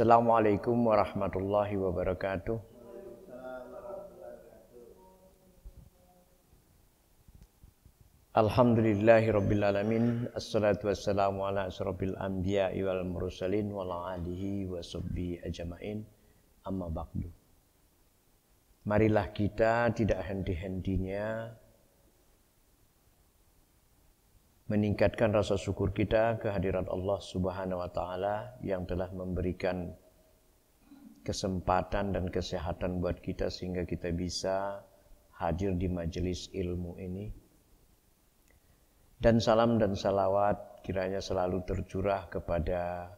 Assalamualaikum warahmatullahi wabarakatuh. Alhamdulillahirabbil alamin. Assalatu wassalamu ala asyrofil anbiya'i wal mursalin wa ala alihi wa sahbihi ajmain. Amma ba'du. Marilah kita tidak henti-hentinya meningkatkan rasa syukur kita kehadirat Allah Subhanahu wa taala yang telah memberikan kesempatan dan kesehatan buat kita sehingga kita bisa hadir di majelis ilmu ini. Dan salam dan salawat kiranya selalu tercurah kepada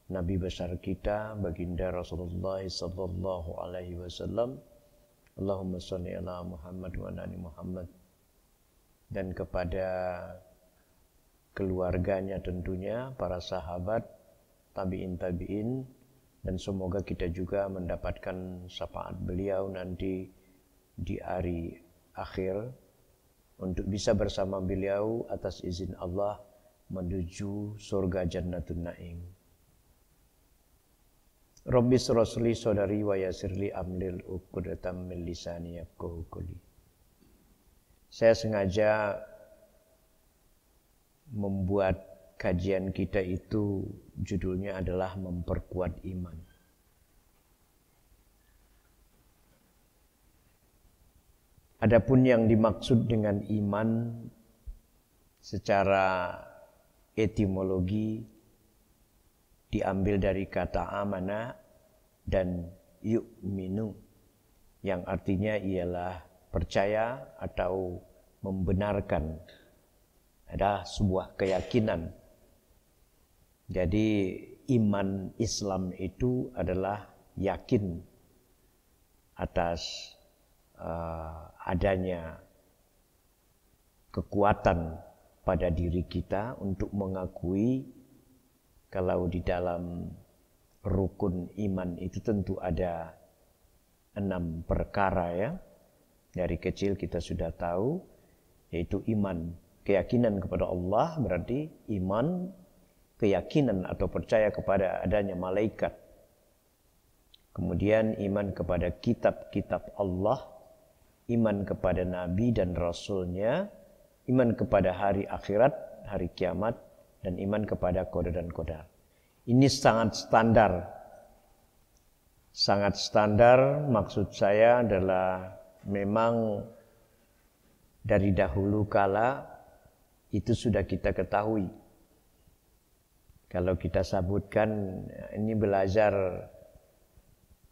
Nabi besar kita baginda Rasulullah sallallahu alaihi wasallam. Allahumma shalli ala Muhammad wa ala ali Muhammad. Dan kepada keluarganya tentunya, para sahabat, tabi'in, dan semoga kita juga mendapatkan syafaat beliau nanti di hari akhir untuk bisa bersama beliau atas izin Allah menuju surga Jannatun Naim. Rabbi shrahli sadri wa yassirli amri uqdatam min lisani yafqahu qawli. Saya sengaja membuat kajian kita itu judulnya adalah memperkuat iman. Adapun yang dimaksud dengan iman secara etimologi diambil dari kata amana dan yu'minu yang artinya ialah percaya atau membenarkan. Ada sebuah keyakinan. Jadi iman Islam itu adalah yakin atas adanya kekuatan pada diri kita untuk mengakui kalau di dalam rukun iman itu tentu ada 6 perkara ya. Dari kecil kita sudah tahu, yaitu iman, keyakinan kepada Allah berarti iman, keyakinan atau percaya kepada adanya malaikat. Kemudian iman kepada kitab-kitab Allah, iman kepada Nabi dan Rasulnya, iman kepada hari akhirat, hari kiamat, dan iman kepada qada dan qadar. Ini sangat standar. Sangat standar maksud saya adalah memang dari dahulu kala itu sudah kita ketahui. Kalau kita sebutkan ini belajar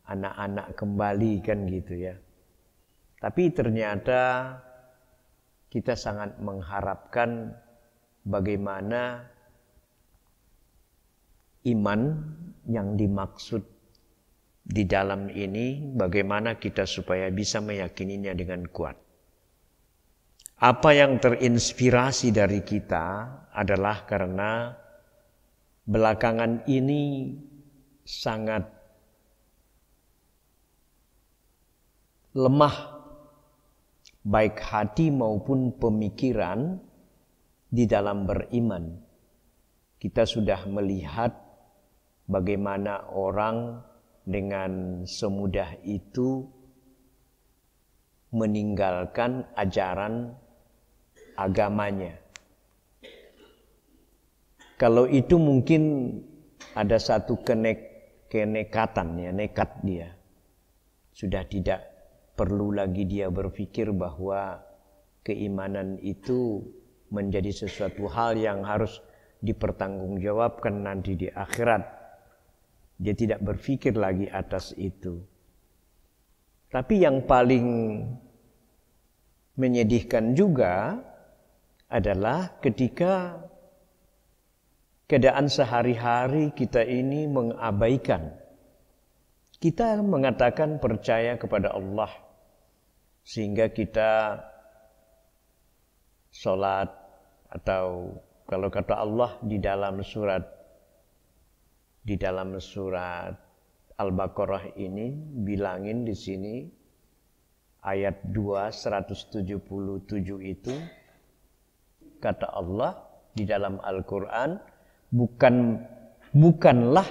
anak-anak kembali kan gitu ya. Tapi ternyata kita sangat mengharapkan bagaimana iman yang dimaksud di dalam ini, bagaimana kita supaya bisa meyakininya dengan kuat. Apa yang terinspirasi dari kita adalah karena belakangan ini sangat lemah baik hati maupun pemikiran di dalam beriman. Kita sudah melihat bagaimana orang dengan semudah itu meninggalkan ajaran agamanya. Kalau itu mungkin ada satu kenekatan ya, nekat dia. Sudah tidak perlu lagi dia berpikir bahwa keimanan itu menjadi sesuatu hal yang harus dipertanggungjawabkan nanti di akhirat. Dia tidak berpikir lagi atas itu. Tapi yang paling menyedihkan juga adalah ketika keadaan sehari-hari kita ini mengabaikan. Kita mengatakan percaya kepada Allah sehingga kita sholat atau kalau kata Allah di dalam surat Al-Baqarah ini bilangin di sini ayat 2 177 itu kata Allah di dalam Al-Quran bukanlah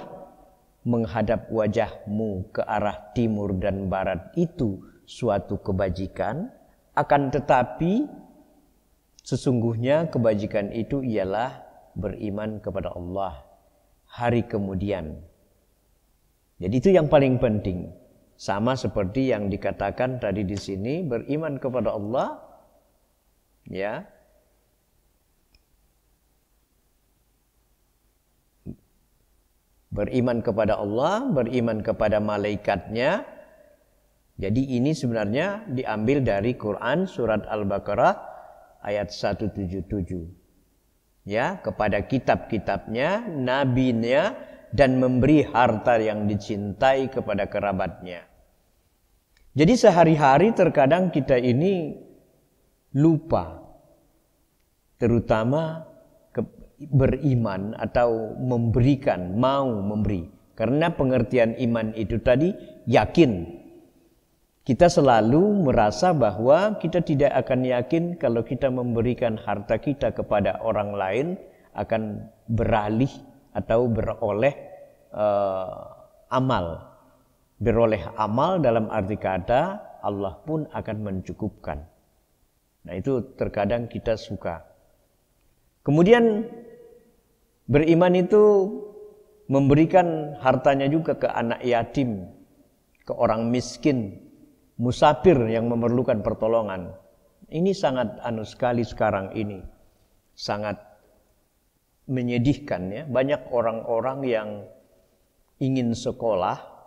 menghadap wajahmu ke arah timur dan barat itu suatu kebajikan, akan tetapi sesungguhnya kebajikan itu ialah beriman kepada Allah hari kemudian. Jadi itu yang paling penting. Sama seperti yang dikatakan tadi di sini, beriman kepada Allah, ya. Beriman kepada Allah, beriman kepada malaikatnya. Jadi ini sebenarnya diambil dari Quran surat Al-Baqarah ayat 177. Ya, kepada kitab-kitabnya, nabinya, dan memberi harta yang dicintai kepada kerabatnya. Jadi sehari-hari terkadang kita ini lupa, terutama beriman atau memberikan, mau memberi. Karena pengertian iman itu tadi yakin. Kita selalu merasa bahwa kita tidak akan yakin kalau kita memberikan harta kita kepada orang lain akan beralih atau beroleh amal. Beroleh amal dalam arti kata Allah pun akan mencukupkan. Nah itu terkadang kita suka. Kemudian beriman itu memberikan hartanya juga ke anak yatim, ke orang miskin, musafir yang memerlukan pertolongan. Ini sangat sekali sekarang ini. Sangat menyedihkan ya. Banyak orang-orang yang ingin sekolah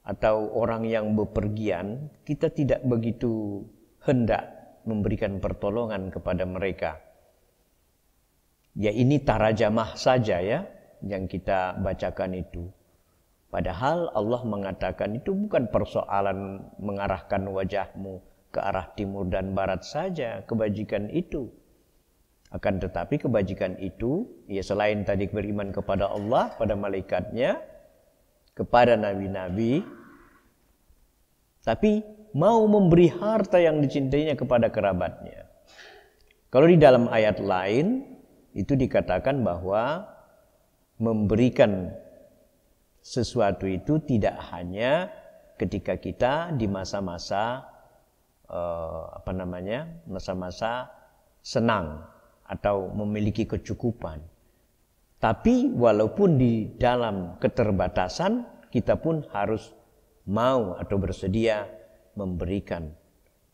atau orang yang bepergian, kita tidak begitu hendak memberikan pertolongan kepada mereka. Ya ini tarajamah saja ya yang kita bacakan itu. Padahal Allah mengatakan itu bukan persoalan mengarahkan wajahmu ke arah timur dan barat saja kebajikan itu. Akan tetapi kebajikan itu ya selain tadi beriman kepada Allah, pada malaikatnya, kepada nabi-nabi, tapi mau memberi harta yang dicintainya kepada kerabatnya. Kalau di dalam ayat lain itu dikatakan bahwa memberikan sesuatu itu tidak hanya ketika kita di masa-masa masa-masa senang atau memiliki kecukupan. Tapi walaupun di dalam keterbatasan, kita pun harus mau atau bersedia memberikan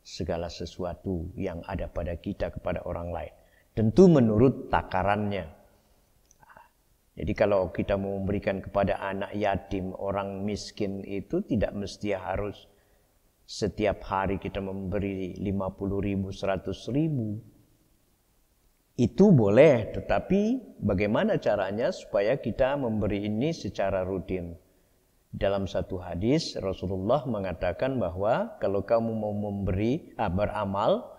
segala sesuatu yang ada pada kita kepada orang lain. Tentu menurut takarannya. Jadi kalau kita mau memberikan kepada anak yatim, orang miskin itu tidak mesti harus setiap hari kita memberi 50.000, 100.000. Itu boleh, tetapi bagaimana caranya supaya kita memberi ini secara rutin? Dalam satu hadis Rasulullah mengatakan bahwa kalau kamu mau beramal,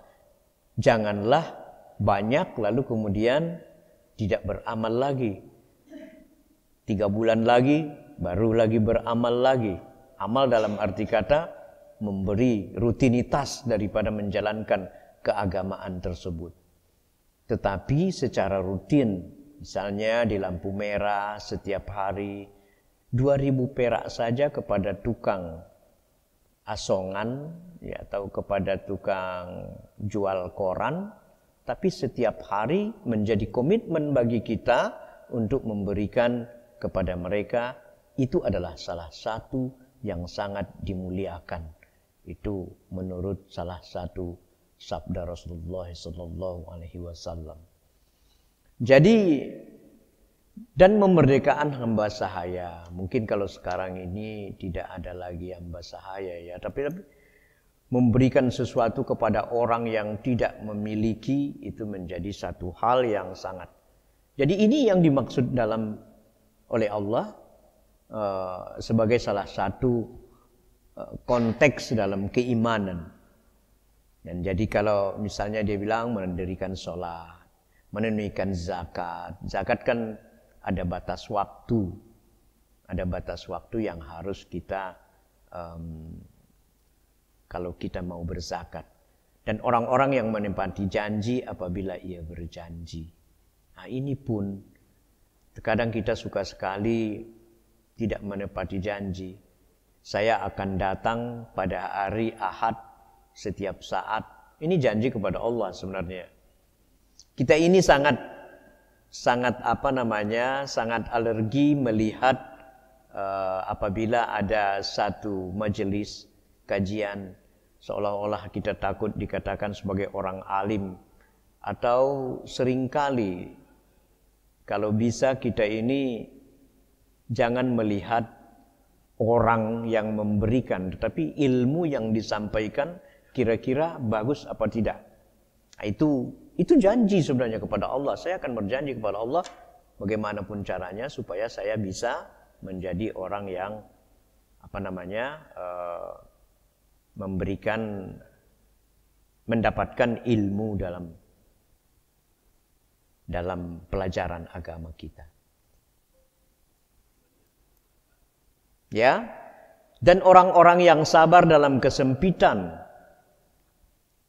janganlah banyak lalu kemudian tidak beramal lagi. 3 bulan lagi baru lagi beramal lagi. Amal dalam arti kata memberi rutinitas daripada menjalankan keagamaan tersebut. Tetapi secara rutin, misalnya di lampu merah setiap hari 2.000 perak saja kepada tukang asongan ya, atau kepada tukang jual koran, tapi setiap hari menjadi komitmen bagi kita untuk memberikan kepada mereka, itu adalah salah satu yang sangat dimuliakan. Itu menurut salah satu sabda Rasulullah sallallahu alaihi wasallam. Jadi dan memerdekakan hamba sahaya. Mungkin kalau sekarang ini tidak ada lagi hamba sahaya ya, tapi memberikan sesuatu kepada orang yang tidak memiliki itu menjadi satu hal yang sangat. Jadi ini yang dimaksud oleh Allah sebagai salah satu konteks dalam keimanan. Dan jadi kalau misalnya dia bilang mendirikan sholat, menunaikan zakat. Zakat kan ada batas waktu. Ada batas waktu yang harus kita, kalau kita mau berzakat. Dan orang-orang yang menepati janji apabila ia berjanji. Nah ini pun, terkadang kita suka sekali tidak menepati janji. Saya akan datang pada hari Ahad setiap saat. Ini janji kepada Allah sebenarnya. Kita ini sangat alergi melihat apabila ada satu majelis kajian seolah-olah kita takut dikatakan sebagai orang alim, atau seringkali kalau bisa kita ini jangan melihat orang yang memberikan, tetapi ilmu yang disampaikan kira-kira bagus apa tidak. Itu janji sebenarnya kepada Allah. Saya akan berjanji kepada Allah bagaimanapun caranya supaya saya bisa menjadi orang yang mendapatkan ilmu dalam pelajaran agama kita. Ya. Dan orang-orang yang sabar dalam kesempitan,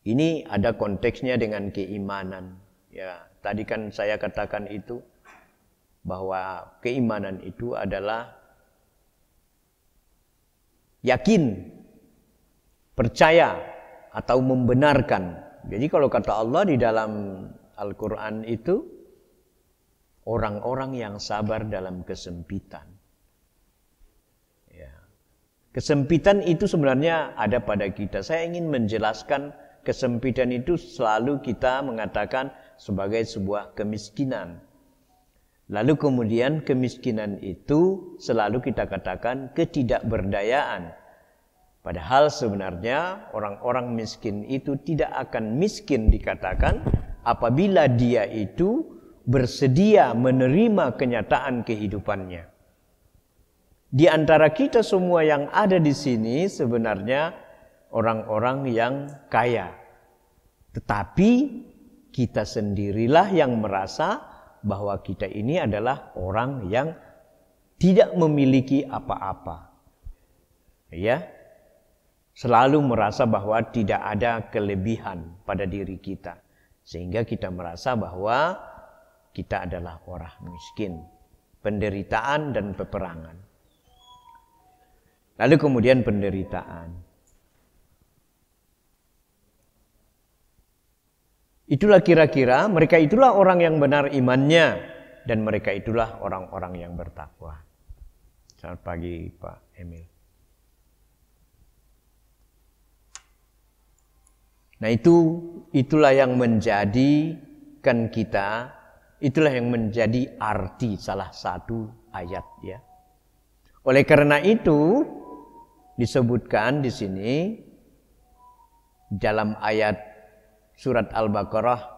ini ada konteksnya dengan keimanan. Ya, tadi kan saya katakan itu bahwa keimanan itu adalah yakin, percaya atau membenarkan. Jadi kalau kata Allah di dalam Al-Quran itu orang-orang yang sabar dalam kesempitan. Ya. Kesempitan itu sebenarnya ada pada kita. Saya ingin menjelaskan kesempitan itu selalu kita mengatakan sebagai sebuah kemiskinan. Lalu kemudian kemiskinan itu selalu kita katakan ketidakberdayaan. Padahal sebenarnya orang-orang miskin itu tidak akan miskin dikatakan apabila dia itu bersedia menerima kenyataan kehidupannya. Di antara kita semua yang ada di sini sebenarnya orang-orang yang kaya. Tetapi kita sendirilah yang merasa bahwa kita ini adalah orang yang tidak memiliki apa-apa. Ya. Selalu merasa bahwa tidak ada kelebihan pada diri kita. Sehingga kita merasa bahwa kita adalah orang miskin. Penderitaan dan peperangan. Lalu kemudian penderitaan. Itulah kira-kira mereka itulah orang yang benar imannya dan mereka itulah orang-orang yang bertakwa. Selamat pagi Pak Emil. Nah itulah yang menjadikan kita, itulah yang menjadi arti salah satu ayat ya. Oleh karena itu disebutkan di sini dalam ayat Surat Al-Baqarah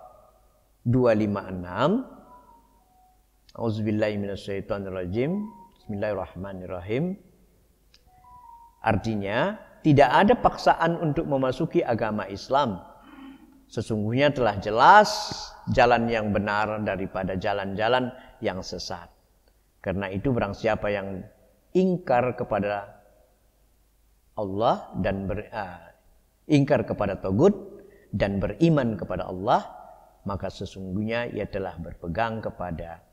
256. Auzubillahi minasyaitonirrajim. Bismillahirrahmanirrahim. Artinya, tidak ada paksaan untuk memasuki agama Islam. Sesungguhnya telah jelas jalan yang benar daripada jalan-jalan yang sesat. Karena itu barang siapa yang ingkar kepada Allah dan ingkar kepada tagut dan beriman kepada Allah, maka sesungguhnya ia telah berpegang kepada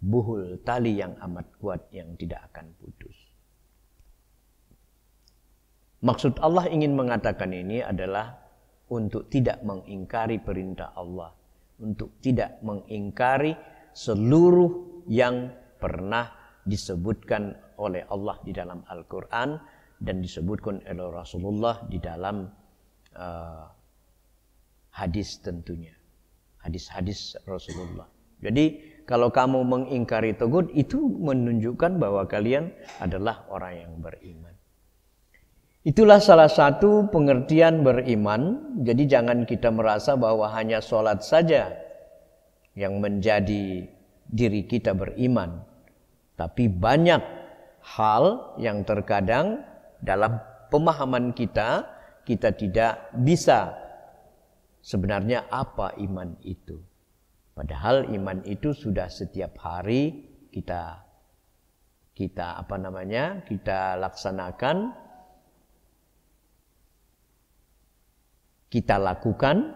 buhul tali yang amat kuat yang tidak akan putus. Maksud Allah ingin mengatakan ini adalah untuk tidak mengingkari perintah Allah, untuk tidak mengingkari seluruh yang pernah disebutkan oleh Allah di dalam Al-Quran dan disebutkan oleh Rasulullah di dalam hadis tentunya. Hadis-hadis Rasulullah. Jadi kalau kamu mengingkari tagut itu menunjukkan bahwa kalian adalah orang yang beriman. Itulah salah satu pengertian beriman. Jadi jangan kita merasa bahwa hanya sholat saja yang menjadi diri kita beriman. Tapi banyak hal yang terkadang dalam pemahaman kita tidak bisa sebenarnya apa iman itu. Padahal iman itu sudah setiap hari kita laksanakan, kita lakukan,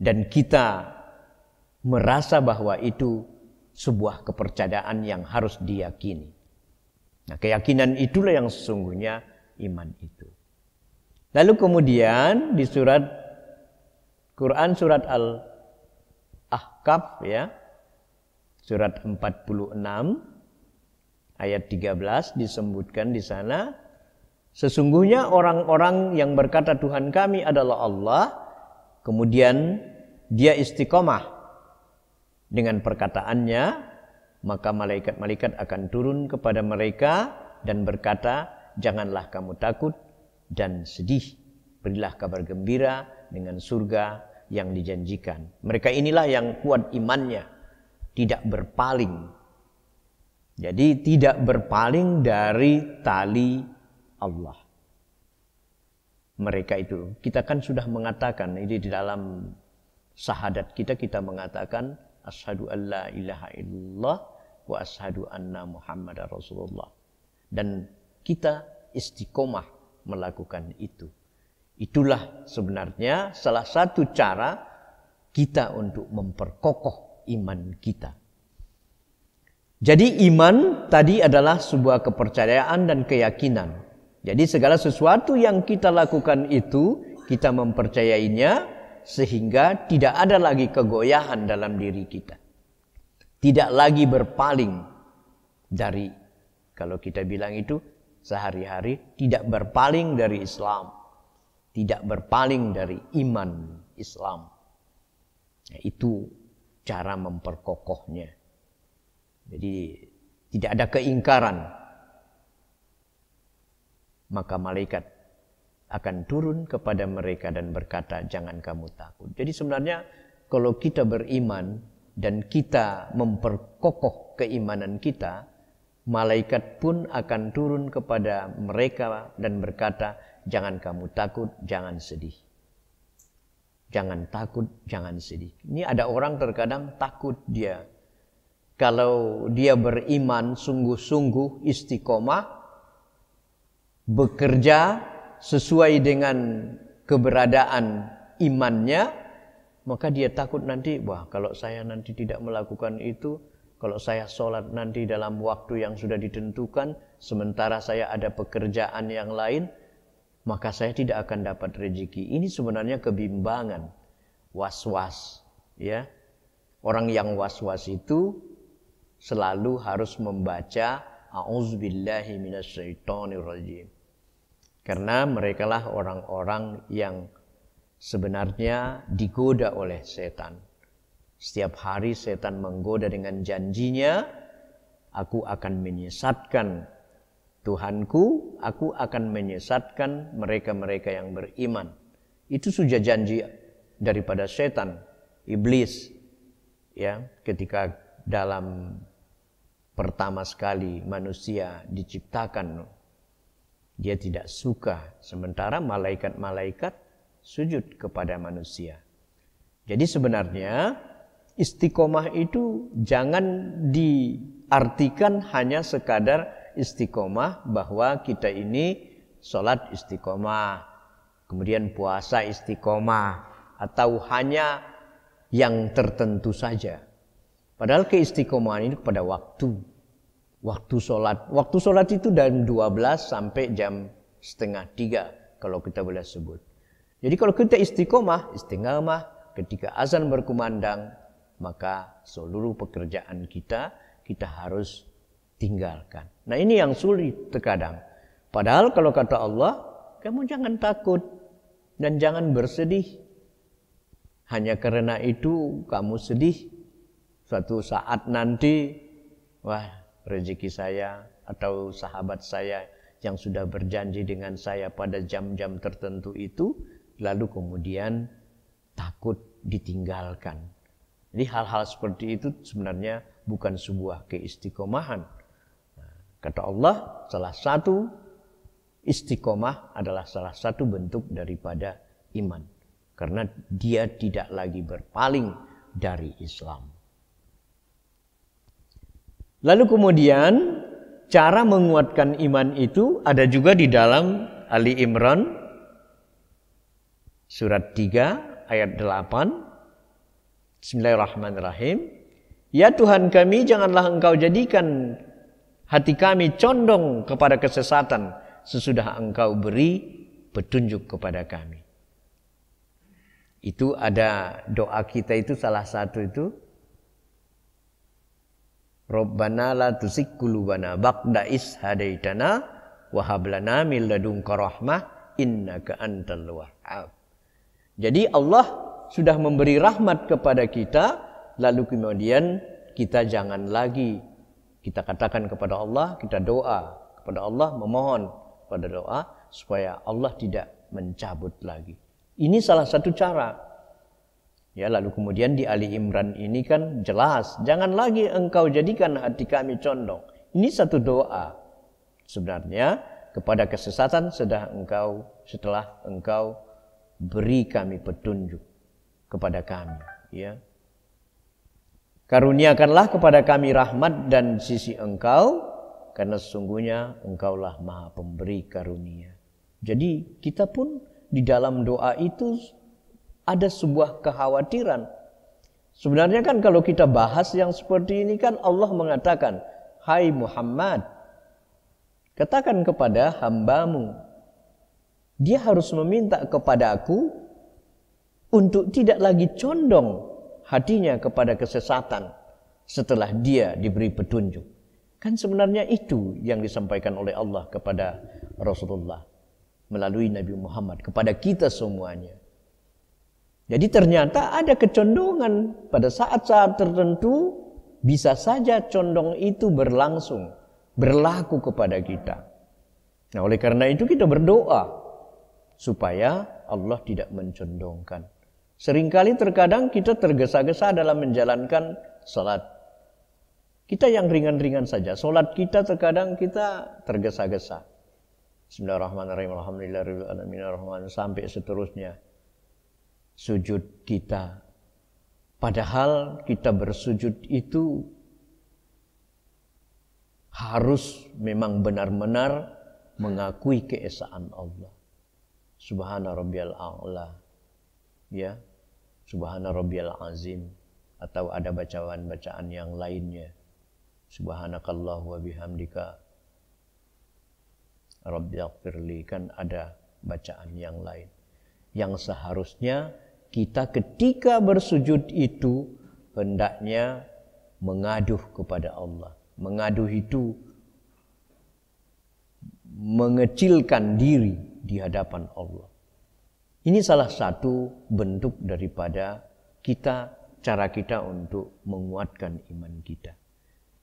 dan kita merasa bahwa itu sebuah kepercayaan yang harus diyakini. Nah, keyakinan itulah yang sesungguhnya iman itu. Lalu kemudian di surat Quran surat Al-Ahqaf ya, surat 46 ayat 13 disebutkan di sana, sesungguhnya orang-orang yang berkata Tuhan kami adalah Allah, kemudian dia istiqomah dengan perkataannya, maka malaikat-malaikat akan turun kepada mereka dan berkata, janganlah kamu takut dan sedih, berilah kabar gembira dengan surga yang dijanjikan. Mereka inilah yang kuat imannya, tidak berpaling. Jadi tidak berpaling dari tali Allah. Mereka itu, kita kan sudah mengatakan, ini di dalam syahadat kita mengatakan, asyhadu an la ilaha illallah wa asyhadu anna Muhammadar Rasulullah. Dan kita istiqomah melakukan itu. Itulah sebenarnya salah satu cara kita untuk memperkokoh iman kita. Jadi iman tadi adalah sebuah kepercayaan dan keyakinan. Jadi segala sesuatu yang kita lakukan itu kita mempercayainya, sehingga tidak ada lagi kegoyahan dalam diri kita. Tidak lagi berpaling dari, kalau kita bilang itu sehari-hari, tidak berpaling dari Islam. Tidak berpaling dari iman Islam. Nah, itu cara memperkokohnya. Jadi tidak ada keingkaran. Maka malaikat akan turun kepada mereka dan berkata, jangan kamu takut. Jadi sebenarnya kalau kita beriman dan kita memperkokoh keimanan kita, malaikat pun akan turun kepada mereka dan berkata, jangan kamu takut, jangan sedih. Jangan takut, jangan sedih. Ini ada orang terkadang takut dia. Kalau dia beriman sungguh-sungguh istiqomah, bekerja sesuai dengan keberadaan imannya, maka dia takut nanti, wah kalau saya nanti tidak melakukan itu, kalau saya sholat nanti dalam waktu yang sudah ditentukan, sementara saya ada pekerjaan yang lain, maka saya tidak akan dapat rezeki. Ini sebenarnya kebimbangan, was-was, ya. Orang yang was-was itu selalu harus membaca a'udzubillahi minasyaitonirrajim. Karena merekalah orang-orang yang sebenarnya digoda oleh setan. Setiap hari setan menggoda dengan janjinya, aku akan menyesatkan Tuhanku, aku akan menyesatkan mereka-mereka yang beriman. Itu sudah janji daripada setan, iblis. Ya, ketika dalam pertama sekali manusia diciptakan, dia tidak suka, sementara malaikat-malaikat sujud kepada manusia. Jadi sebenarnya istiqomah itu jangan diartikan hanya sekadar istiqomah bahwa kita ini sholat istiqomah, kemudian puasa istiqomah, atau hanya yang tertentu saja. Padahal keistiqomahan ini pada waktu sholat. Waktu sholat itu dari 12 sampai jam 2:30 kalau kita boleh sebut. Jadi kalau kita istiqomah ketika azan berkumandang, maka seluruh pekerjaan kita harus tinggalkan. Nah ini yang sulit terkadang. Padahal kalau kata Allah, kamu jangan takut dan jangan bersedih. Hanya karena itu kamu sedih. Suatu saat nanti, wah, rezeki saya atau sahabat saya yang sudah berjanji dengan saya pada jam-jam tertentu itu, lalu kemudian takut ditinggalkan. Jadi hal-hal seperti itu sebenarnya bukan sebuah keistiqomahan. Kata Allah, salah satu istiqomah adalah salah satu bentuk daripada iman. Karena dia tidak lagi berpaling dari Islam. Lalu kemudian cara menguatkan iman itu ada juga di dalam Ali Imran surat 3 ayat 8. Bismillahirrahmanirrahim. Ya Tuhan kami, janganlah Engkau jadikan hati kami condong kepada kesesatan sesudah Engkau beri petunjuk kepada kami. Itu ada doa kita itu, salah satu itu, Rabbana la tuzigh qulubana ba'da idh hadaitana wa hab lana min ladunka rahmah innaka antal wahhab. Jadi Allah sudah memberi rahmat kepada kita, lalu kemudian kita jangan lagi kita katakan kepada Allah, kita doa kepada Allah, memohon pada doa supaya Allah tidak mencabut lagi. Ini salah satu cara. Ya, lalu kemudian di Ali Imran ini kan jelas, jangan lagi engkau jadikan hati kami condong. Ini satu doa sebenarnya kepada kesesatan setelah engkau beri kami petunjuk kepada kami, ya. Karuniakanlah kepada kami rahmat dan sisi engkau, karena sesungguhnya engkaulah maha pemberi karunia. Jadi kita pun di dalam doa itu ada sebuah kekhawatiran. Sebenarnya kan kalau kita bahas yang seperti ini kan Allah mengatakan, hai Muhammad, katakan kepada hambamu, dia harus meminta kepada aku untuk tidak lagi condong hatinya kepada kesesatan setelah dia diberi petunjuk. Kan sebenarnya itu yang disampaikan oleh Allah kepada Rasulullah melalui Nabi Muhammad kepada kita semuanya. Jadi ternyata ada kecondongan pada saat-saat tertentu, bisa saja condong itu berlangsung, berlaku kepada kita. Nah, oleh karena itu kita berdoa supaya Allah tidak mencondongkan. Seringkali terkadang kita tergesa-gesa dalam menjalankan salat. Kita yang ringan-ringan saja, salat kita terkadang kita tergesa-gesa. Bismillahirrahmanirrahim, alhamdulillahirabbil alamin arrahmanirrahim sampai seterusnya. Sujud kita, padahal kita bersujud itu harus memang benar-benar mengakui keesaan Allah. Subhana rabbiyal a'la, ya, subhana rabbiyal azim, atau ada bacaan-bacaan yang lainnya, subhanakallahu wa bihamdika rabbighfirli, kan ada bacaan yang lain yang seharusnya kita ketika bersujud itu hendaknya mengaduh kepada Allah. Mengaduh itu mengecilkan diri di hadapan Allah. Ini salah satu bentuk daripada cara kita untuk menguatkan iman kita.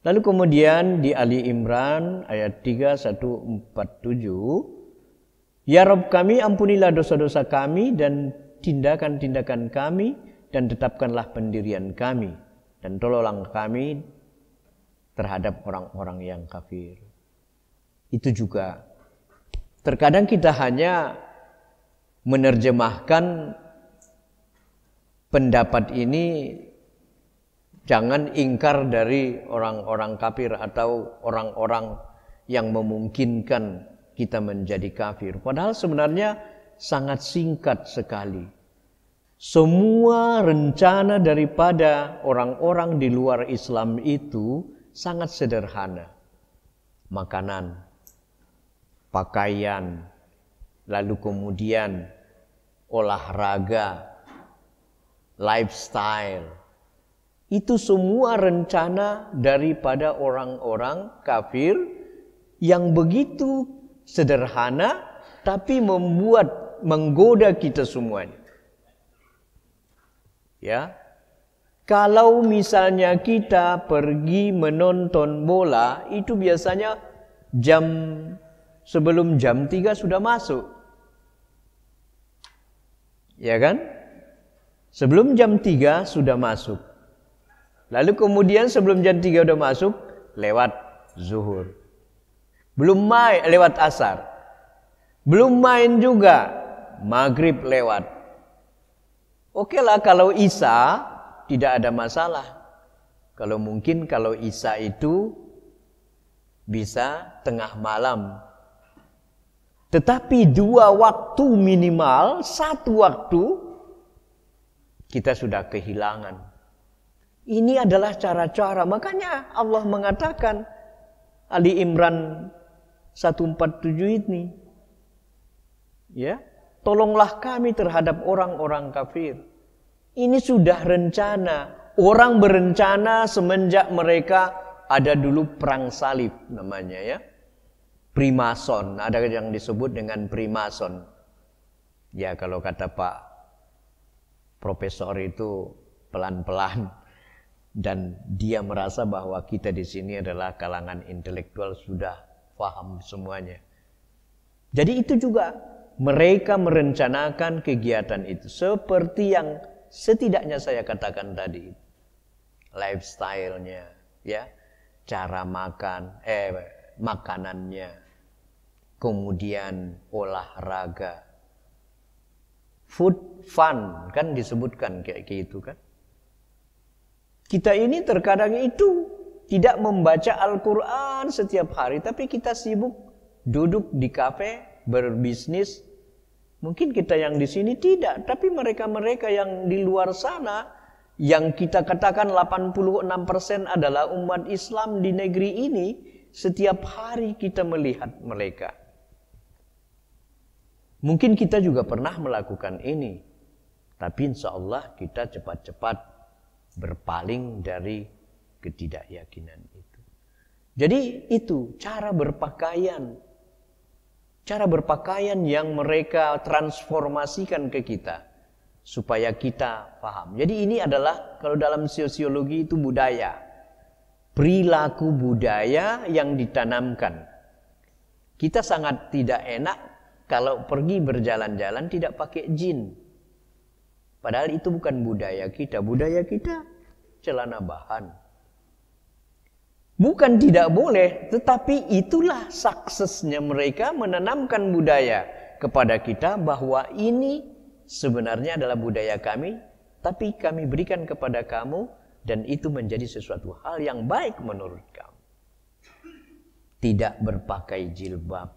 Lalu kemudian di Ali Imran ayat 3147, ya Rabb kami, ampunilah dosa-dosa kami dan tindakan-tindakan kami, dan tetapkanlah pendirian kami, dan tolonglah kami terhadap orang-orang yang kafir. Itu juga terkadang kita hanya menerjemahkan pendapat ini, jangan ingkar dari orang-orang kafir atau orang-orang yang memungkinkan kita menjadi kafir. Padahal sebenarnya sangat singkat sekali. Semua rencana daripada orang-orang di luar Islam itu sangat sederhana. Makanan, pakaian, lalu kemudian olahraga, lifestyle. Itu semua rencana daripada orang-orang kafir yang begitu sederhana tapi menggoda kita semuanya. Ya. Kalau misalnya kita pergi menonton bola, itu biasanya sebelum jam 3 sudah masuk. Ya kan? Sebelum jam 3 sudah masuk. Lalu kemudian sebelum jam 3 sudah masuk, lewat zuhur. Belum main, lewat asar. Belum main juga, maghrib lewat. Oke lah kalau isya tidak ada masalah. Kalau mungkin kalau isya itu bisa tengah malam. Tetapi 2 waktu minimal, 1 waktu kita sudah kehilangan. Ini adalah cara-cara. Makanya Allah mengatakan Ali Imran 147 ini, ya, tolonglah kami terhadap orang-orang kafir. Ini sudah rencana. Orang berencana semenjak mereka ada dulu perang salib namanya, ya. Primason, ada yang disebut dengan primason. Ya, kalau kata Pak Profesor itu pelan-pelan, dan dia merasa bahwa kita di sini adalah kalangan intelektual sudah paham semuanya. Jadi itu juga mereka merencanakan kegiatan itu seperti yang setidaknya saya katakan tadi, lifestyle-nya, ya, cara makan, makanannya, kemudian olahraga, food fun, kan disebutkan kayak gitu kan. Kita ini terkadang itu tidak membaca Al-Quran setiap hari, tapi kita sibuk duduk di kafe, berbisnis. Mungkin kita yang di sini tidak, tapi mereka-mereka yang di luar sana, yang kita katakan 86% adalah umat Islam di negeri ini, setiap hari kita melihat mereka. Mungkin kita juga pernah melakukan ini, tapi insya Allah kita cepat-cepat berpaling dari ketidakyakinan itu. Jadi itu cara berpakaian. Cara berpakaian yang mereka transformasikan ke kita supaya kita paham. Jadi ini adalah, kalau dalam sosiologi itu budaya. Perilaku budaya yang ditanamkan. Kita sangat tidak enak kalau pergi berjalan-jalan tidak pakai jin. Padahal itu bukan budaya kita. Budaya kita celana bahan. Bukan tidak boleh, tetapi itulah suksesnya mereka menanamkan budaya kepada kita bahwa ini sebenarnya adalah budaya kami, tapi kami berikan kepada kamu dan itu menjadi sesuatu hal yang baik menurut kamu. Tidak berpakai jilbab,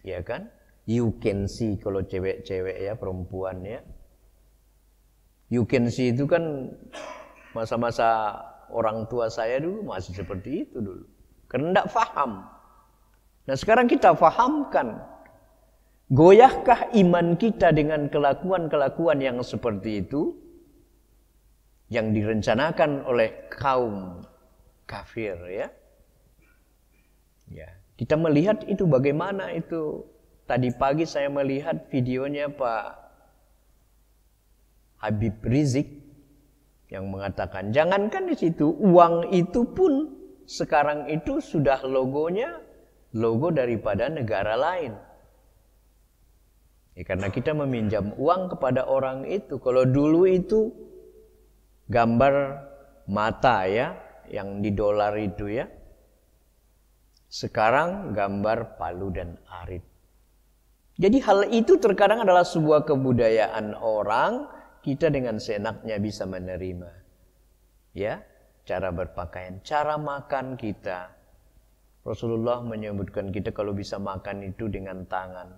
ya kan? You can see kalau cewek-cewek ya, perempuan ya. You can see itu kan masa-masa orang tua saya dulu masih seperti itu dulu. Karena tidak paham. Nah sekarang kita fahamkan. Goyahkah iman kita dengan kelakuan-kelakuan yang seperti itu? Yang direncanakan oleh kaum kafir, ya. Ya, kita melihat itu bagaimana itu. Tadi pagi saya melihat videonya Pak Habib Rizik yang mengatakan jangankan di situ, uang itu pun sekarang itu sudah logonya logo daripada negara lain. Ya, karena kita meminjam uang kepada orang itu. Kalau dulu itu gambar mata ya, yang di dolar itu ya. Sekarang gambar palu dan arit. Jadi hal itu terkadang adalah sebuah kebudayaan orang. Kita dengan seenaknya bisa menerima, ya, cara berpakaian, cara makan kita. Rasulullah menyebutkan kita kalau bisa makan itu dengan tangan.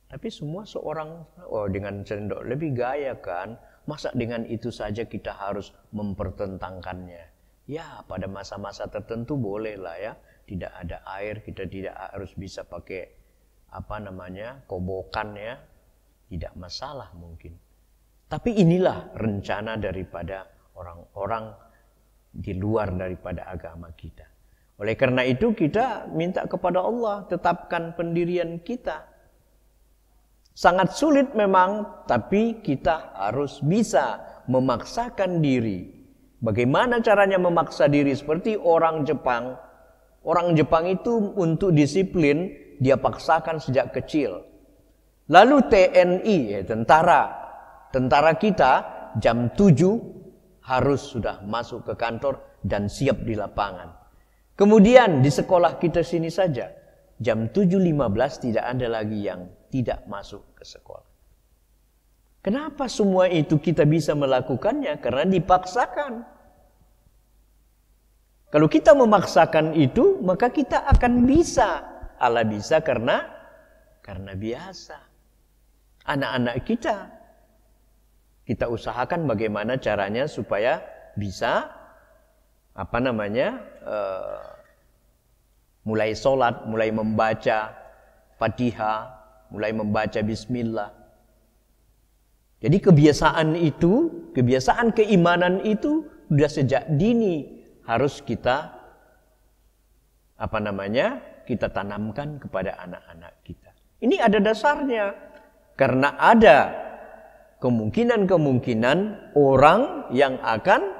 Tapi semua seorang, dengan sendok lebih gaya kan? Masa dengan itu saja kita harus mempertentangkannya? Ya, pada masa-masa tertentu bolehlah ya. Tidak ada air, kita tidak harus bisa pakai kobokan ya. Tidak masalah mungkin. Tapi inilah rencana daripada orang-orang di luar daripada agama kita. Oleh karena itu kita minta kepada Allah tetapkan pendirian kita. Sangat sulit memang, tapi kita harus bisa memaksakan diri. Bagaimana caranya memaksa diri? Seperti orang Jepang. Orang Jepang itu untuk disiplin dia paksakan sejak kecil. Lalu TNI, Tentara kita jam 7 harus sudah masuk ke kantor dan siap di lapangan. Kemudian di sekolah kita sini saja, jam 7.15 tidak ada lagi yang tidak masuk ke sekolah. Kenapa semua itu kita bisa melakukannya? Karena dipaksakan. Kalau kita memaksakan itu, maka kita akan bisa. Allah bisa karena biasa. Anak-anak kita usahakan bagaimana caranya supaya bisa mulai sholat, mulai membaca Fatihah, mulai membaca Bismillah. Jadi kebiasaan keimanan itu sudah sejak dini harus kita kita tanamkan kepada anak-anak kita. Ini ada dasarnya, karena ada kemungkinan orang yang akan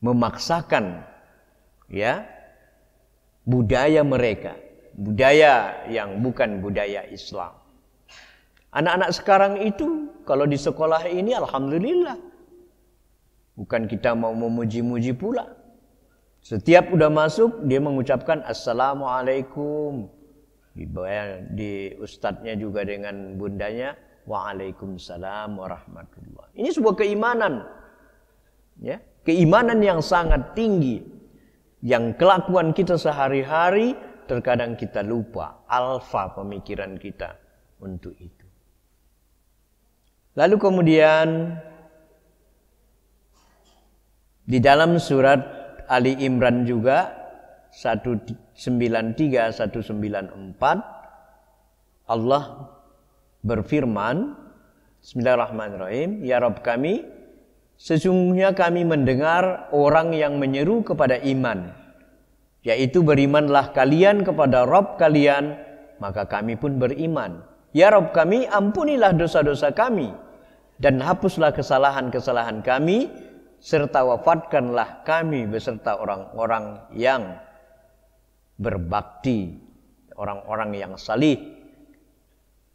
memaksakan budaya mereka, budaya yang bukan budaya Islam. Anak-anak sekarang itu kalau di sekolah ini alhamdulillah, bukan kita mau memuji-muji pula. Setiap udah masuk dia mengucapkan Assalamualaikum. Di ustadznya juga dengan bundanya Waalaikumsalam warahmatullah. Ini sebuah keimanan, keimanan yang sangat tinggi, yang kelakuan kita sehari-hari terkadang kita lupa alfa pemikiran kita untuk itu. Lalu kemudian di dalam surat Ali Imran juga 193 194 Allah berfirman, Bismillahirrahmanirrahim, ya Rabb kami, sesungguhnya kami mendengar orang yang menyeru kepada iman, yaitu berimanlah kalian kepada Rabb kalian, maka kami pun beriman. Ya Rabb kami, ampunilah dosa-dosa kami dan hapuslah kesalahan-kesalahan kami, serta wafatkanlah kami beserta orang-orang yang berbakti, orang-orang yang salih.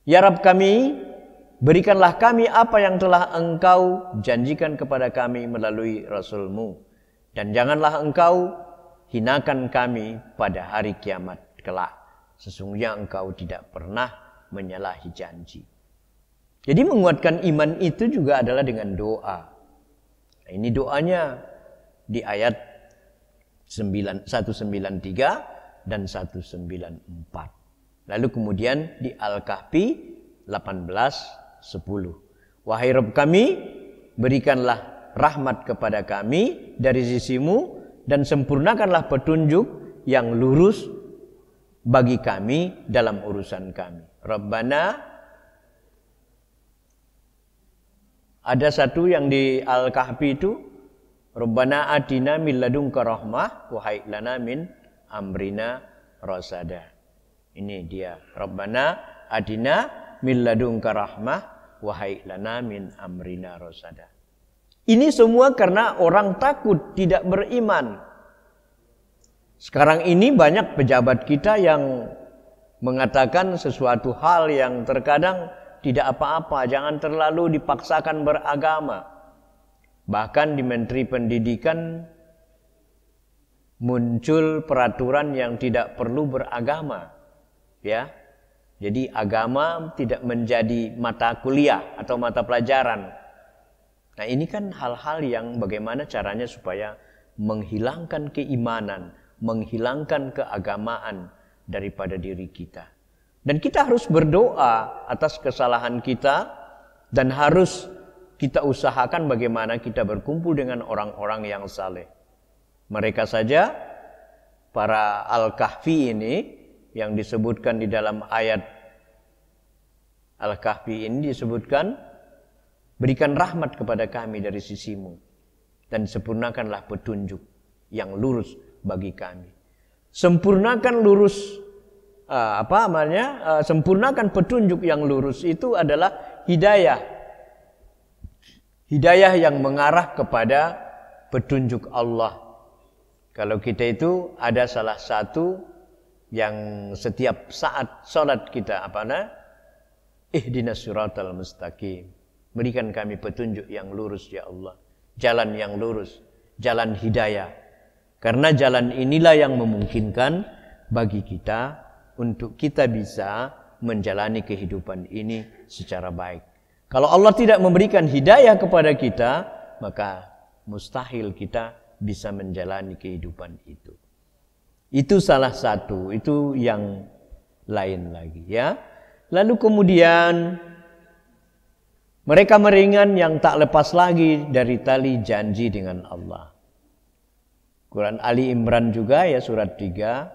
Ya Rabb kami, berikanlah kami apa yang telah Engkau janjikan kepada kami melalui Rasul-Mu, dan janganlah Engkau hinakan kami pada hari kiamat kelak. Sesungguhnya Engkau tidak pernah menyalahi janji. Jadi menguatkan iman itu juga adalah dengan doa. Ini doanya di ayat 193 dan 194. Lalu kemudian di Al-Kahfi 18:10. Wahai Rabb kami, berikanlah rahmat kepada kami dari sisimu dan sempurnakanlah petunjuk yang lurus bagi kami dalam urusan kami. Rabbana, ada satu yang di Al-Kahfi itu, Rabbana atina min ladunka rahmah wa hayy lana min amrina rasada. Ini dia, Rabbana atina min ladunka rahmah wa hayy lana min amrina rasada. Ini semua karena orang takut tidak beriman. Sekarang ini banyak pejabat kita yang mengatakan sesuatu hal yang terkadang tidak apa-apa, jangan terlalu dipaksakan beragama. Bahkan di Menteri Pendidikan muncul peraturan yang tidak perlu beragama. Ya. Jadi agama tidak menjadi mata kuliah atau mata pelajaran. Nah, ini kan hal-hal yang bagaimana caranya supaya menghilangkan keimanan, menghilangkan keagamaan daripada diri kita. Dan kita harus berdoa atas kesalahan kita, dan harus kita usahakan bagaimana kita berkumpul dengan orang-orang yang saleh. Mereka saja, para Al-Kahfi ini, yang disebutkan di dalam ayat Al-Kahfi ini disebutkan, berikan rahmat kepada kami dari sisimu, dan sempurnakanlah petunjuk yang lurus bagi kami. Sempurnakan sempurnakan petunjuk yang lurus itu adalah hidayah. Hidayah yang mengarah kepada petunjuk Allah. Kalau kita itu ada salah satu yang setiap saat salat kita ihdinas siratal mustaqim. Berikan kami petunjuk yang lurus ya Allah. Jalan yang lurus, jalan hidayah. Karena jalan inilah yang memungkinkan bagi kita untuk kita bisa menjalani kehidupan ini secara baik. Kalau Allah tidak memberikan hidayah kepada kita, maka mustahil kita bisa menjalani kehidupan itu. Itu salah satu, itu yang lain lagi ya. Lalu kemudian Mereka meringan yang tak lepas lagi dari tali janji dengan Allah. Quran Ali Imran juga ya surat 3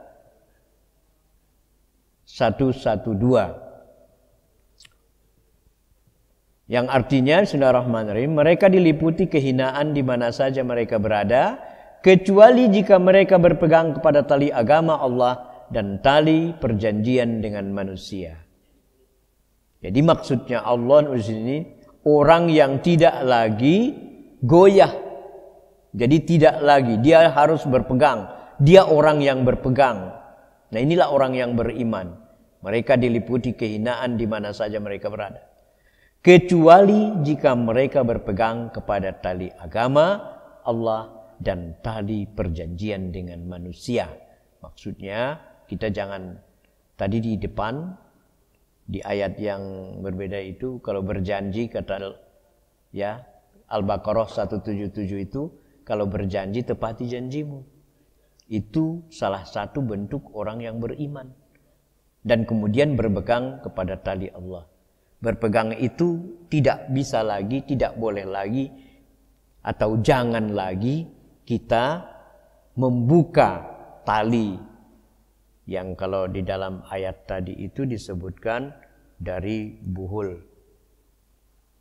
112. Yang artinya bismillahirrahmanirrahim, mereka diliputi kehinaan di mana saja mereka berada, kecuali jika mereka berpegang kepada tali agama Allah dan tali perjanjian dengan manusia. Jadi maksudnya Allah di sini orang yang tidak lagi goyah. Jadi tidak lagi, dia harus berpegang. Dia orang yang berpegang. Nah inilah orang yang beriman. Mereka diliputi kehinaan di mana saja mereka berada. Kecuali jika mereka berpegang kepada tali agama Allah dan tali perjanjian dengan manusia. Maksudnya kita jangan, tadi di depan di ayat yang berbeda itu kalau berjanji kata ya Al-Baqarah 177 itu kalau berjanji tepati janjimu. Itu salah satu bentuk orang yang beriman. Dan kemudian berpegang kepada tali Allah. Berpegang itu tidak bisa lagi, tidak boleh lagi, atau jangan lagi kita membuka tali yang kalau di dalam ayat tadi itu disebutkan dari buhul.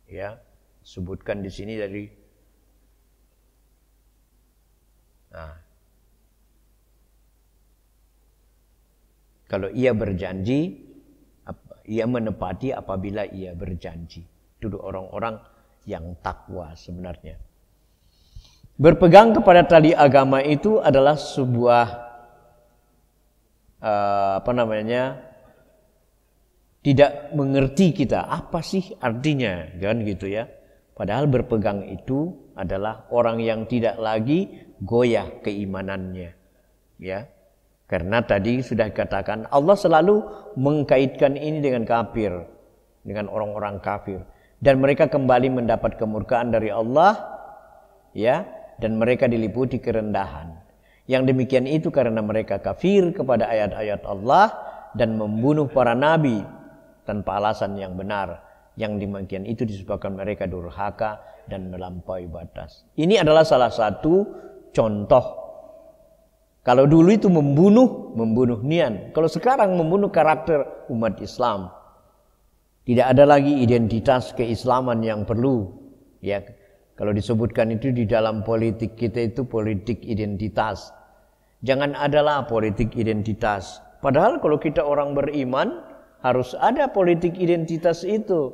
Ya, sebutkan di sini dari kalau ia berjanji, ia menepati apabila ia berjanji. Itu orang-orang yang takwa sebenarnya. Berpegang kepada tali agama itu adalah sebuah tidak mengerti kita apa sih artinya, kan gitu ya. Padahal berpegang itu adalah orang yang tidak lagi goyah keimanannya, ya. Karena tadi sudah dikatakan Allah selalu mengkaitkan ini dengan kafir, dengan orang-orang kafir, dan mereka kembali mendapat kemurkaan dari Allah, ya, dan mereka diliputi kerendahan. Yang demikian itu karena mereka kafir kepada ayat-ayat Allah dan membunuh para nabi tanpa alasan yang benar. Yang demikian itu disebabkan mereka durhaka dan melampaui batas. Ini adalah salah satu contoh. Kalau dulu itu membunuh nian. Kalau sekarang membunuh karakter umat Islam. Tidak ada lagi identitas keislaman yang perlu. Ya, kalau disebutkan itu di dalam politik kita itu politik identitas. Jangan adalah politik identitas. Padahal kalau kita orang beriman harus ada politik identitas itu.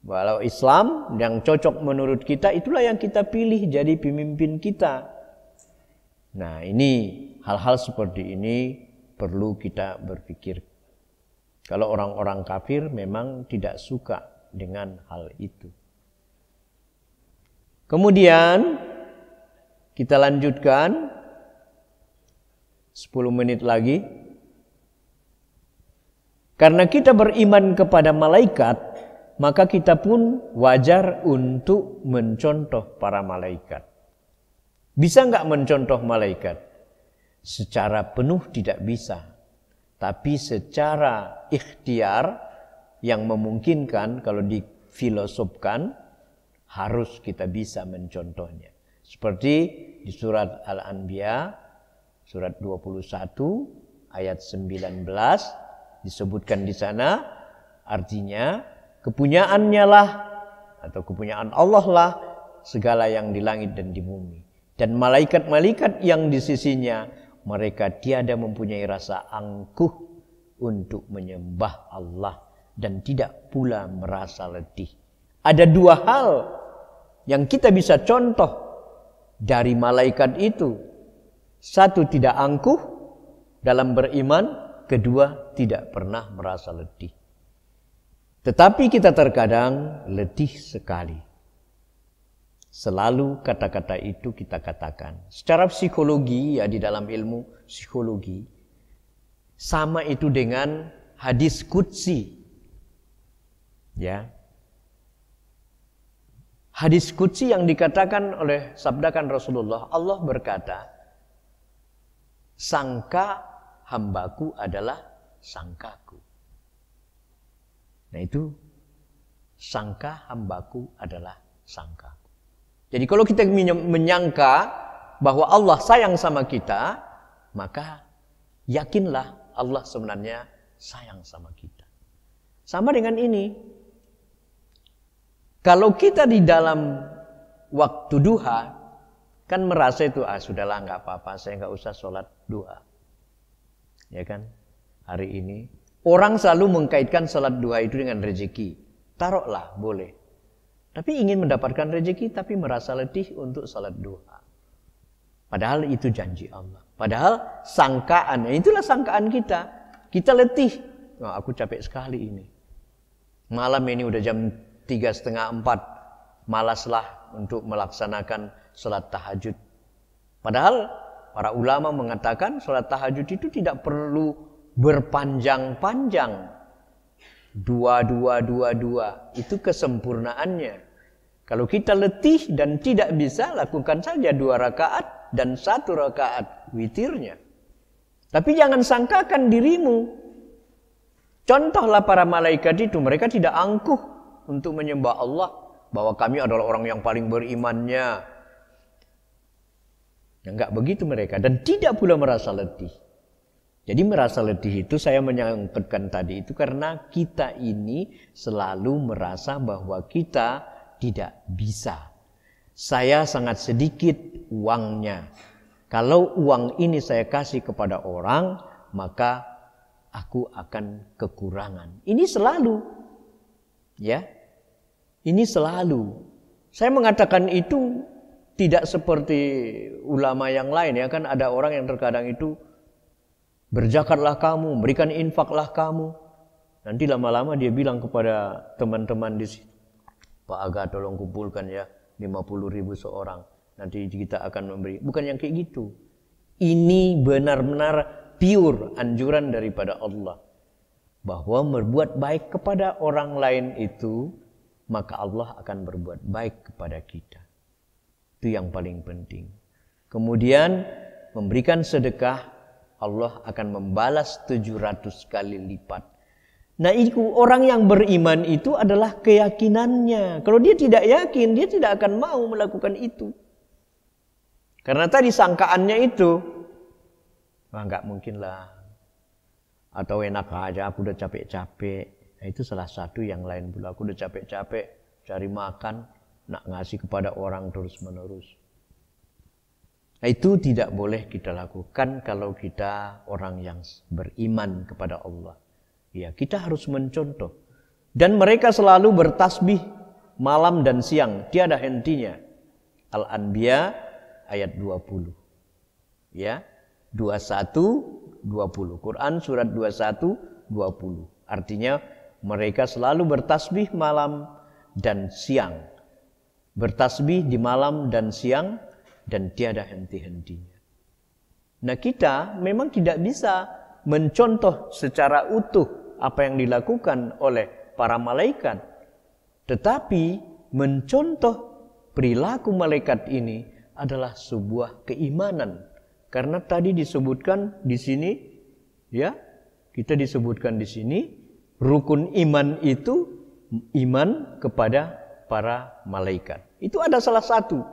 Walau Islam yang cocok menurut kita itulah yang kita pilih jadi pemimpin kita. Nah ini hal-hal seperti ini perlu kita berpikir. Kalau orang-orang kafir memang tidak suka dengan hal itu. Kemudian kita lanjutkan 10 menit lagi. Karena kita beriman kepada malaikat, maka kita pun wajar untuk mencontoh para malaikat. Bisa enggak mencontoh malaikat? Secara penuh tidak bisa. Tapi secara ikhtiar yang memungkinkan kalau difilosofkan harus kita bisa mencontohnya. Seperti di surat Al-Anbiya surat 21 ayat 19 disebutkan di sana, artinya kepunyaannya lah atau kepunyaan Allah lah segala yang di langit dan di bumi. Dan malaikat-malaikat yang di sisinya, mereka tiada mempunyai rasa angkuh untuk menyembah Allah dan tidak pula merasa letih. Ada dua hal yang kita bisa contoh dari malaikat itu. Satu, tidak angkuh dalam beriman. Kedua, tidak pernah merasa letih. Tetapi kita terkadang letih sekali. Selalu kata-kata itu kita katakan. Secara psikologi, ya di dalam ilmu psikologi, sama itu dengan hadis qudsi. Ya. Hadis qudsi yang dikatakan oleh sabdakan Rasulullah, Allah berkata, sangka hambaku adalah sangkaku. Nah itu sangka hambaku adalah sangkaku. Jadi kalau kita menyangka bahwa Allah sayang sama kita, maka yakinlah Allah sebenarnya sayang sama kita. Sama dengan ini. Kalau kita di dalam waktu duha, kan merasa itu, sudahlah nggak apa-apa, saya nggak usah sholat duha. Ya kan? Hari ini orang selalu mengkaitkan sholat duha itu dengan rezeki. Taruhlah, boleh. Tapi ingin mendapatkan rezeki, tapi merasa letih untuk sholat duha. Padahal itu janji Allah. Padahal sangkaan, itulah sangkaan kita. Kita letih. Aku capek sekali ini. Malam ini udah jam 3:30, 4. Malaslah untuk melaksanakan sholat tahajud. Padahal para ulama mengatakan sholat tahajud itu tidak perlu berpanjang-panjang. 2. Itu kesempurnaannya. Kalau kita letih dan tidak bisa, lakukan saja 2 rakaat dan 1 rakaat witirnya. Tapi jangan sangkakan dirimu. Contohlah para malaikat itu, mereka tidak angkuh untuk menyembah Allah, bahwa kami adalah orang yang paling berimannya. Enggak begitu mereka, dan tidak pula merasa letih. Jadi merasa letih itu saya menyangkutkan tadi itu karena kita ini selalu merasa bahwa kita tidak bisa. Saya sangat sedikit uangnya. Kalau uang ini saya kasih kepada orang, maka aku akan kekurangan. Ini selalu. Ya. Ini selalu. Saya mengatakan itu tidak seperti ulama yang lain, ya kan, ada orang yang terkadang itu berzakatlah kamu, berikan infaklah kamu. Nanti lama-lama dia bilang kepada teman-teman di sini, Pak Aga tolong kumpulkan ya 50.000 seorang. Nanti kita akan memberi. Bukan yang kayak gitu. Ini benar-benar pure anjuran daripada Allah. Bahwa berbuat baik kepada orang lain itu, maka Allah akan berbuat baik kepada kita. Itu yang paling penting. Kemudian memberikan sedekah, Allah akan membalas 700 kali lipat. Nah, itu orang yang beriman itu adalah keyakinannya. Kalau dia tidak yakin, dia tidak akan mau melakukan itu. Karena tadi sangkaannya itu, enggak mungkin lah. Atau enak aja, aku udah capek-capek. Nah, itu salah satu yang lain pula. Aku udah capek-capek cari makan, nak ngasih kepada orang terus-menerus. Nah, itu tidak boleh kita lakukan kalau kita orang yang beriman kepada Allah. Ya, kita harus mencontoh. Dan mereka selalu bertasbih malam dan siang, tiada hentinya. Al-Anbiya ayat 20. Ya, 21-20. Quran surat 21-20. Artinya mereka selalu bertasbih malam dan siang. Bertasbih di malam dan siang dan tiada henti-hentinya. Nah, kita memang tidak bisa mencontoh secara utuh apa yang dilakukan oleh para malaikat. Tetapi mencontoh perilaku malaikat ini adalah sebuah keimanan. Karena tadi disebutkan di sini, ya, kita disebutkan di sini, rukun iman itu iman kepada para malaikat. Itu ada salah satu.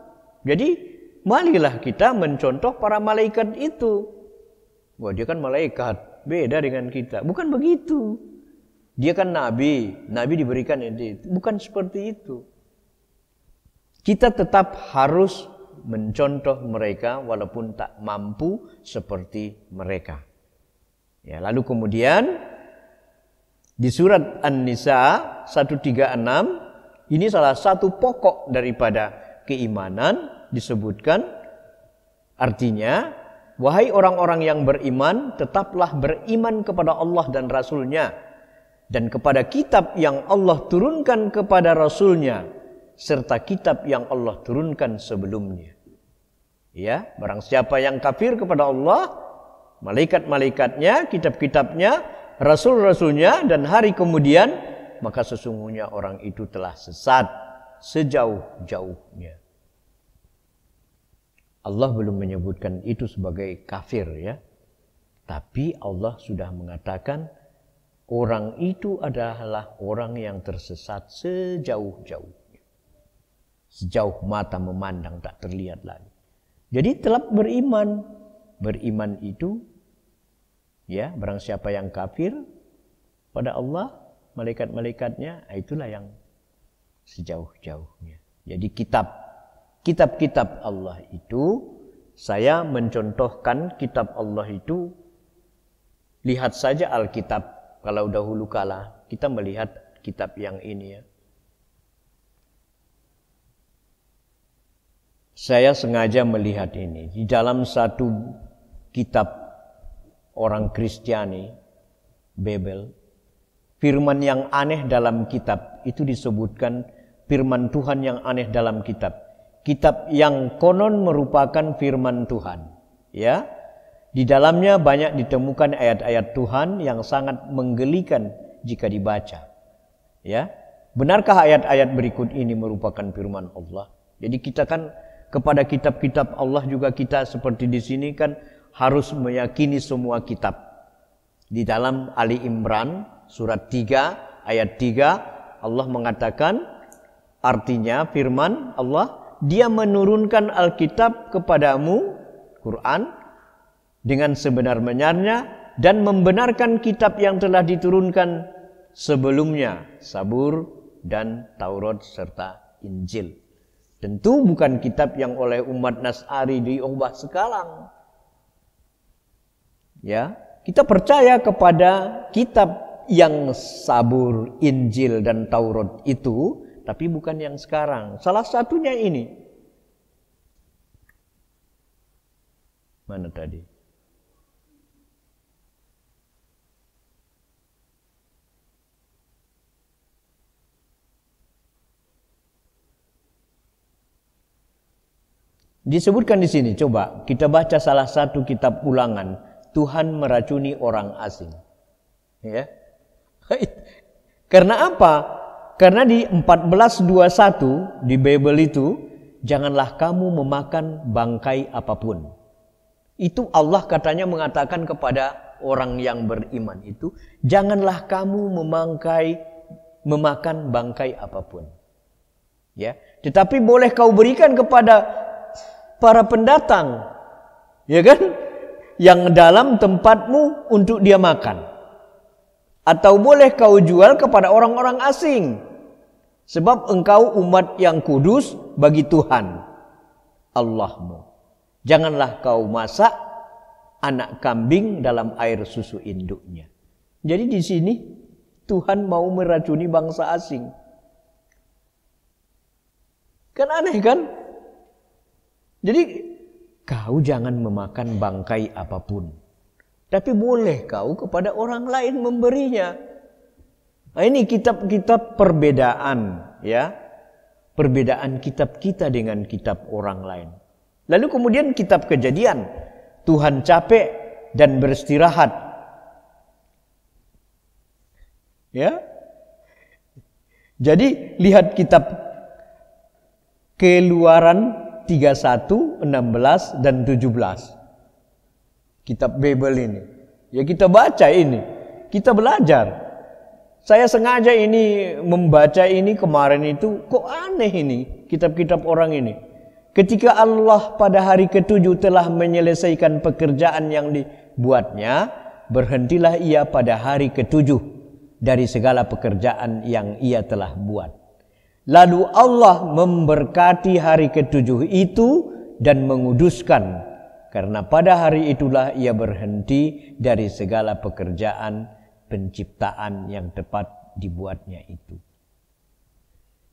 Jadi, marilah kita mencontoh para malaikat itu. Wah, dia kan malaikat, beda dengan kita. Bukan begitu. Dia kan nabi, nabi diberikan itu. Bukan seperti itu. Kita tetap harus mencontoh mereka walaupun tak mampu seperti mereka. Ya, lalu kemudian di surat An-Nisa 136, ini salah satu pokok daripada keimanan disebutkan, artinya, wahai orang-orang yang beriman, tetaplah beriman kepada Allah dan Rasul-Nya, dan kepada kitab yang Allah turunkan kepada Rasul-Nya, serta kitab yang Allah turunkan sebelumnya. Ya, barang siapa yang kafir kepada Allah, malaikat-malaikatnya, kitab-kitabnya, rasul-rasulnya, dan hari kemudian, maka sesungguhnya orang itu telah sesat sejauh-jauhnya. Allah belum menyebutkan itu sebagai kafir, ya. Tapi Allah sudah mengatakan orang itu adalah orang yang tersesat sejauh-jauhnya. Sejauh mata memandang tak terlihat lagi. Jadi telah beriman. Beriman itu, ya, barang siapa yang kafir pada Allah, malaikat-malaikatnya, itulah yang sejauh-jauhnya. Jadi kitab-kitab Allah itu, saya mencontohkan kitab Allah itu, lihat saja Alkitab. Kalau dahulu kala kita melihat kitab yang ini, ya. Saya sengaja melihat ini di dalam satu kitab orang Kristiani, Bible. Firman yang aneh dalam kitab itu disebutkan firman Tuhan yang aneh dalam kitab. Kitab yang konon merupakan firman Tuhan, ya. Di dalamnya banyak ditemukan ayat-ayat Tuhan yang sangat menggelikan jika dibaca. Ya. Benarkah ayat-ayat berikut ini merupakan firman Allah? Jadi kita kan kepada kitab-kitab Allah juga kita seperti di sini kan harus meyakini semua kitab. Di dalam Ali Imran surat 3 ayat 3 Allah mengatakan, artinya firman Allah, Dia menurunkan Alkitab kepadamu, Quran, dengan sebenar-benarnya dan membenarkan kitab yang telah diturunkan sebelumnya, Zabur dan Taurat serta Injil. Tentu bukan kitab yang oleh umat Nas'ari diubah sekarang. Ya, kita percaya kepada kitab yang Zabur, Injil dan Taurat itu, tapi bukan yang sekarang. Salah satunya ini. Mana tadi? Disebutkan di sini, coba kita baca salah satu kitab Ulangan, Tuhan meracuni orang asing. Ya. Karena apa? Karena di 14:21 di Bible itu, janganlah kamu memakan bangkai apapun. Itu Allah katanya mengatakan kepada orang yang beriman itu, janganlah kamu memakan bangkai apapun. Ya, tetapi boleh kau berikan kepada para pendatang, ya kan, yang dalam tempatmu untuk dia makan. Atau boleh kau jual kepada orang-orang asing, sebab engkau umat yang kudus bagi Tuhan Allahmu. Janganlah kau masak anak kambing dalam air susu induknya. Jadi di sini Tuhan mau meracuni bangsa asing. Kan aneh kan? Jadi kau jangan memakan bangkai apapun, tapi boleh kau kepada orang lain memberinya. Nah, ini kitab-kitab perbedaan, ya, perbedaan kitab kita dengan kitab orang lain. Lalu kemudian kitab Kejadian, Tuhan capek dan beristirahat, ya. Jadi lihat kitab Keluaran 31, 16 dan 17. Kitab Bible ini. Ya kita baca ini. Kita belajar. Saya sengaja ini membaca ini kemarin itu, kok aneh ini kitab-kitab orang ini. Ketika Allah pada hari ke-7 telah menyelesaikan pekerjaan yang dibuatnya, berhentilah ia pada hari ke-7 dari segala pekerjaan yang ia telah buat. Lalu Allah memberkati hari ke-7 itu dan menguduskan, karena pada hari itulah ia berhenti dari segala pekerjaan penciptaan yang tepat dibuatnya itu.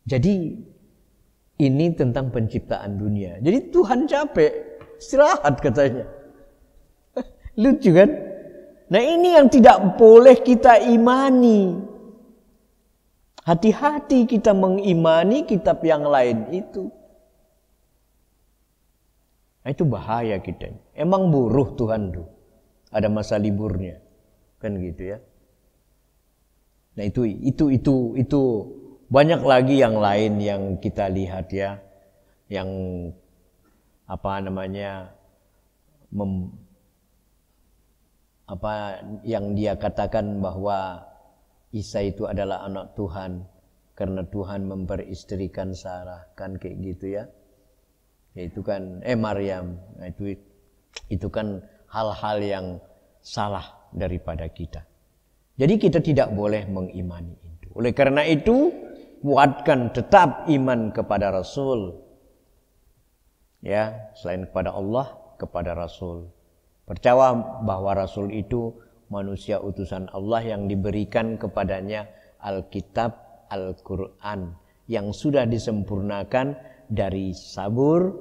Jadi ini tentang penciptaan dunia. Jadi Tuhan capek, istirahat katanya. Lucu kan? Nah ini yang tidak boleh kita imani. Hati-hati kita mengimani kitab yang lain itu. Nah, itu bahaya kita. Emang buruh Tuhan tuh. Ada masa liburnya. Kan gitu ya. Nah itu banyak lagi yang lain yang kita lihat ya. Yang apa namanya yang dia katakan bahwa Isa itu adalah anak Tuhan karena Tuhan memperistrikan Sarah, kan kayak gitu ya. Itu kan Maryam. Nah, itu kan hal-hal yang salah daripada kita. Jadi kita tidak boleh mengimani itu. Oleh karena itu, kuatkan tetap iman kepada Rasul. Ya, selain kepada Allah, kepada Rasul. Percaya bahwa Rasul itu manusia utusan Allah yang diberikan kepadanya Alkitab, Al-Quran yang sudah disempurnakan dari Zabur,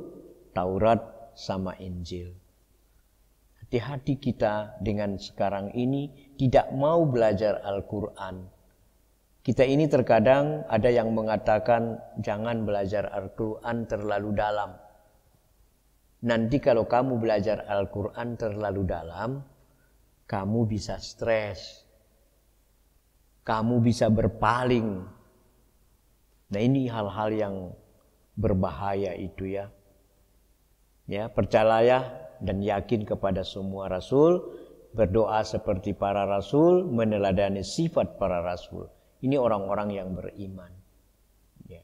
Taurat, sama Injil. Hati-hati kita dengan sekarang ini tidak mau belajar Al-Quran. Kita ini terkadang ada yang mengatakan jangan belajar Al-Quran terlalu dalam. Nanti kalau kamu belajar Al-Quran terlalu dalam, kamu bisa stres, kamu bisa berpaling. Nah, ini hal-hal yang berbahaya itu ya. Ya, percayalah dan yakin kepada semua rasul, berdoa seperti para rasul, meneladani sifat para rasul. Ini orang-orang yang beriman. Ya.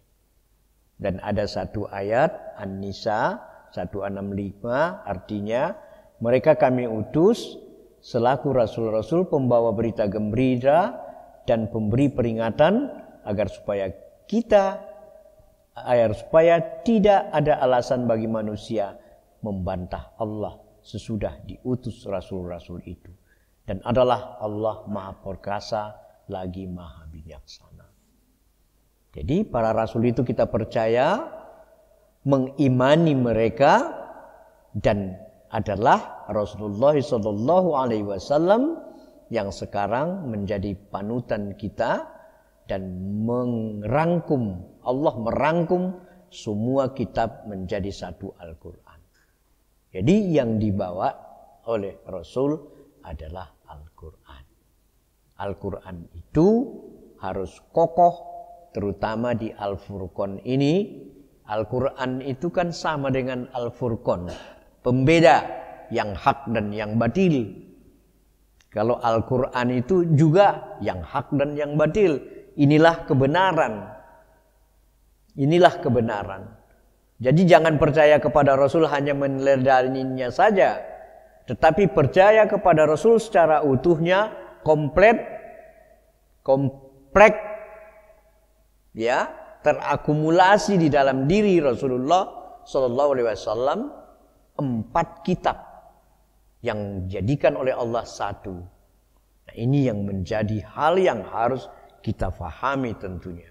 Dan ada satu ayat An-Nisa 165, artinya mereka kami utus selaku rasul-rasul pembawa berita gembira dan pemberi peringatan agar supaya tidak ada alasan bagi manusia membantah Allah sesudah diutus rasul-rasul itu. Dan adalah Allah Maha Perkasa lagi Maha Bijaksana. Jadi para rasul itu kita percaya, mengimani mereka, dan adalah Rasulullah SAW yang sekarang menjadi panutan kita dan Allah merangkum semua kitab menjadi satu Al-Quran. Jadi yang dibawa oleh Rasul adalah Al-Quran. Al-Quran itu harus kokoh, terutama di Al-Furqan ini. Al-Quran itu kan sama dengan Al-Furqan, pembeda yang hak dan yang batil. Kalau Al-Quran itu juga yang hak dan yang batil. Inilah kebenaran. Inilah kebenaran. Jadi jangan percaya kepada Rasul hanya meneladaninya saja, tetapi percaya kepada Rasul secara utuhnya, komplek, ya, terakumulasi di dalam diri Rasulullah SAW 4 kitab yang dijadikan oleh Allah satu. Nah, ini yang menjadi hal yang harus kita fahami tentunya.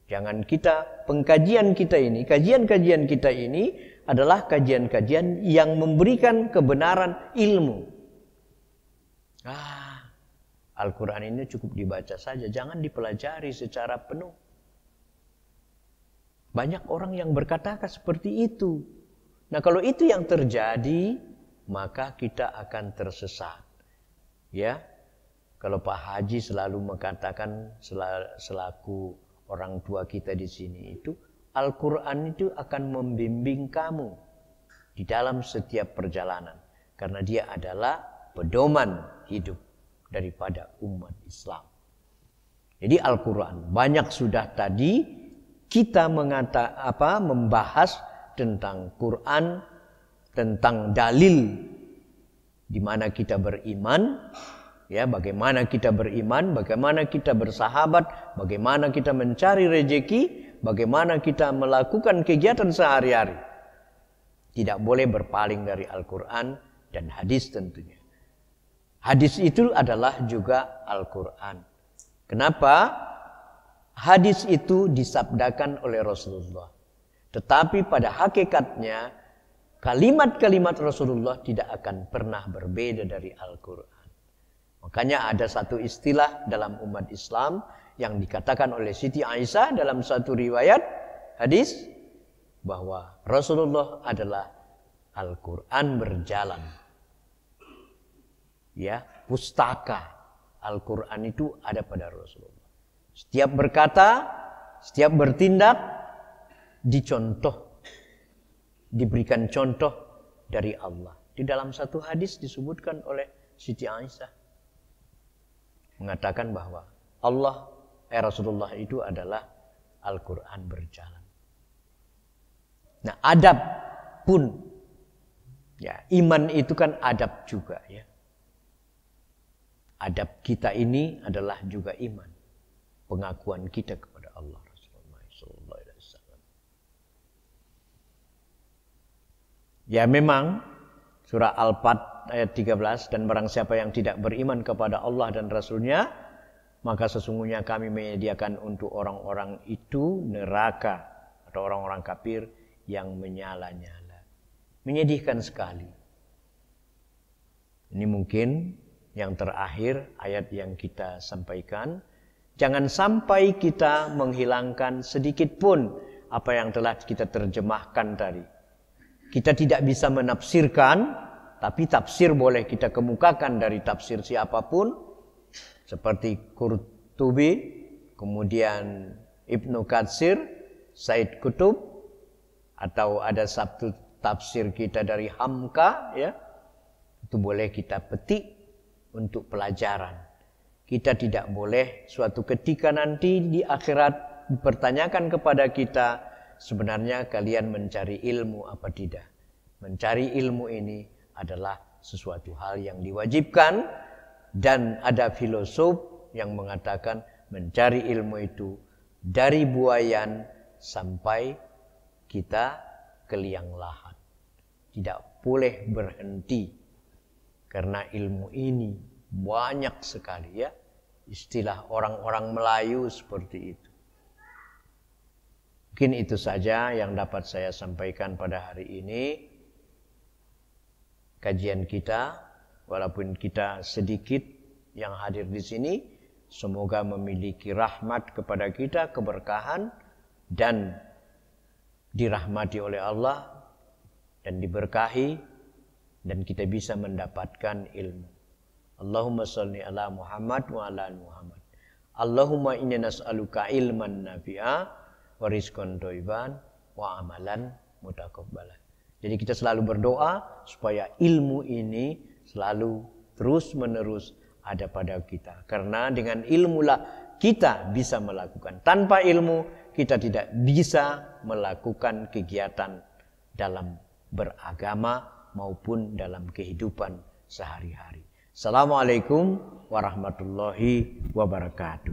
Jangan kajian kajian kita ini adalah kajian-kajian yang memberikan kebenaran ilmu. Al-Quran ini cukup dibaca saja, jangan dipelajari secara penuh. Banyak orang yang berkata seperti itu. Nah, kalau itu yang terjadi, maka kita akan tersesat. Ya, kalau Pak Haji selalu mengatakan selaku orang tua kita di sini itu, Al-Quran itu akan membimbing kamu di dalam setiap perjalanan. Karena dia adalah pedoman hidup daripada umat Islam. Jadi Al-Quran banyak sudah tadi kita membahas tentang Quran, tentang dalil di mana kita beriman. Ya, bagaimana kita beriman, bagaimana kita bersahabat, bagaimana kita mencari rezeki, bagaimana kita melakukan kegiatan sehari-hari. Tidak boleh berpaling dari Al-Quran dan hadis tentunya. Hadis itu adalah juga Al-Quran. Kenapa? Hadis itu disabdakan oleh Rasulullah. Tetapi pada hakikatnya, kalimat-kalimat Rasulullah tidak akan pernah berbeda dari Al-Quran. Makanya ada satu istilah dalam umat Islam yang dikatakan oleh Siti Aisyah dalam satu riwayat hadis bahwa Rasulullah adalah Al-Quran berjalan. Ya, pustaka Al-Quran itu ada pada Rasulullah. Setiap berkata, setiap bertindak diberikan contoh dari Allah. Di dalam satu hadis disebutkan oleh Siti Aisyah mengatakan bahwa Rasulullah itu adalah Al-Quran berjalan. Nah, adab pun, ya, iman itu kan adab juga, ya. Adab kita ini adalah juga iman, pengakuan kita kepada Allah Rasulullah SAW. Ya, memang surah Al-Fat ayat 13, dan barang siapa yang tidak beriman kepada Allah dan Rasulnya, maka sesungguhnya kami menyediakan untuk orang-orang itu neraka atau orang-orang kafir yang menyala-nyala. Menyedihkan sekali. Ini mungkin yang terakhir ayat yang kita sampaikan. Jangan sampai kita menghilangkan sedikit pun apa yang telah kita terjemahkan tadi. Kita tidak bisa menafsirkan, tapi tafsir boleh kita kemukakan dari tafsir siapapun, seperti Qurtubi, kemudian Ibnu Katsir, Said Qutb, atau ada satu tafsir kita dari Hamka, ya. Itu boleh kita petik untuk pelajaran. Kita tidak boleh suatu ketika nanti di akhirat dipertanyakan kepada kita, sebenarnya kalian mencari ilmu apa tidak? Mencari ilmu ini adalah sesuatu hal yang diwajibkan, dan ada filosof yang mengatakan mencari ilmu itu dari buayan sampai kita ke liang lahat. Tidak boleh berhenti, karena ilmu ini banyak sekali, ya. Istilah orang-orang Melayu seperti itu. Mungkin itu saja yang dapat saya sampaikan pada hari ini. Kajian kita, walaupun kita sedikit yang hadir di sini, semoga memiliki rahmat kepada kita, keberkahan, dan dirahmati oleh Allah, dan diberkahi, dan kita bisa mendapatkan ilmu. Allahumma sholli ala Muhammad wa ala ali Muhammad. Allahumma inna nas'aluka ilman nafi'a wa rizqan thayyiban wa amalan mutaqabbalan. Jadi kita selalu berdoa supaya ilmu ini selalu terus-menerus ada pada kita. Karena dengan ilmulah kita bisa melakukan. Tanpa ilmu kita tidak bisa melakukan kegiatan dalam beragama maupun dalam kehidupan sehari-hari. Assalamualaikum warahmatullahi wabarakatuh.